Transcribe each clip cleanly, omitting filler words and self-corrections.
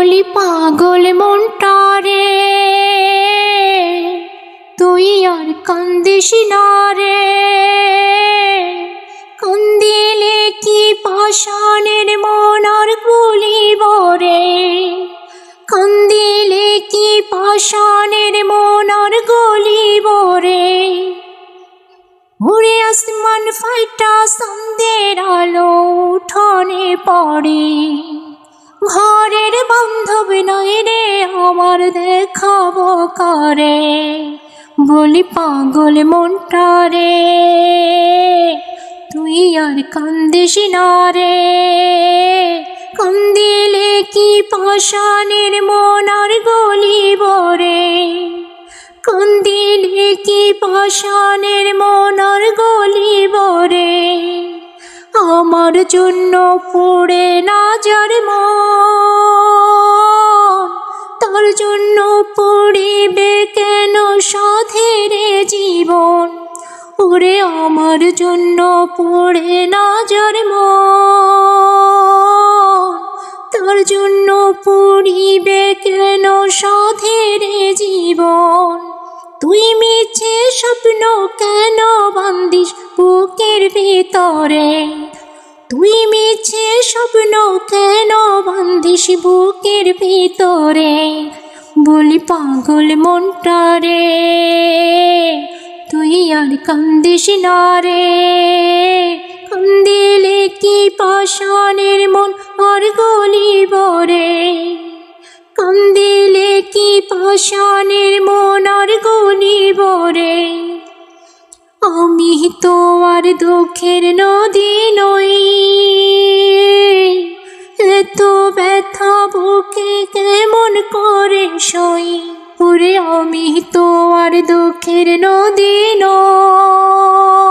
বলি পাগল মনটারে, তুই আর কান্দিস না রে। কান্দিলে কি পাষাণের মন আর গলিব রে। কান্দিলে কি পাষাণের মন আর গলিব রে। উড়ে আসমান ফাইটা সন্ধ্যের আলো উঠোনে পড়ে। ঘরের বান্ধব নয় রে আমার দেখাবো করে। বলি পাগল মনটারে, তুই আর কান্দিস না রে। কান্দিলে কি পাষাণের মন আর গলিব রে। কান্দিলে কি পাষাণের মন আর গলিব রে। আমার জন্য পড়ে না যার মন, তার জন্য পড়িবে কেন সাধের জীবন। ওরে আমার জন্য পড়ে না যার মন, তার জন্য পড়িবে কেন সাধের জীবন। তুই মিছে স্বপ্ন কেন বান্ধিস বুকের ভিতরে। তুই মিছে স্বপ্ন কেন বান্ধিস বুকের ভিতরে। বলি পাগল মনটারে, তুই আর কান্দিস না রে। কান্দিলে কি পাষাণের মন আর গলিব রে। কান্দিলে কি পাষাণের মন আর গলিব রে। আমি তো আর দুঃখের নদী নই, এত ব্যথা বুকে কেমন করে সই। ওরে আমি তো আর দুঃখের নদী নই,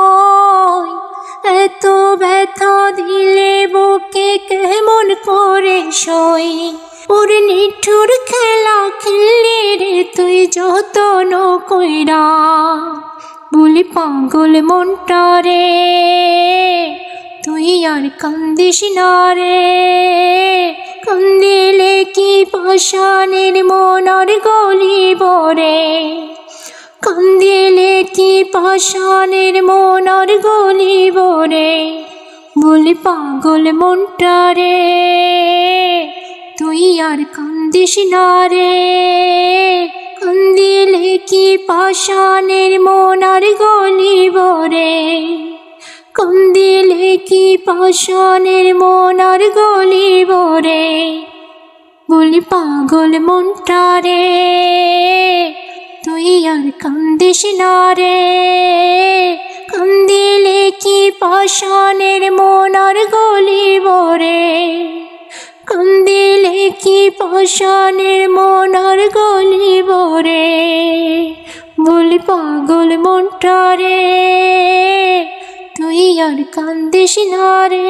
এত ব্যথা দিলে বুকে কেমন করে সই। ওর নিঠুর খেলা খেললি রে তুই যতন কইরা। বলি পাগল মনটারে, তুই আর কান্দিস না রে। কান্দিলে কি পাষাণের মন আর গলিব রে। কান্দিলে কি পাষাণের মন আর গলিব রে। বলি পাগল মনটারে, তুই আর কান্দিস না রে। কান্দিলে কি পাষাণের মন আর গলিব রে। কান্দিলে কি পাষাণের মন আর গলিব রে। বলি পাগল মনটারে, তুই আর কান্দিস না রে। কান্দিলে কি পাষাণের মন আর গলিব রে। কান্দিলে কি পাষাণের মন আর গলিব রে। বলি পাগল মনটারে, তুই আর কান্দিস না রে।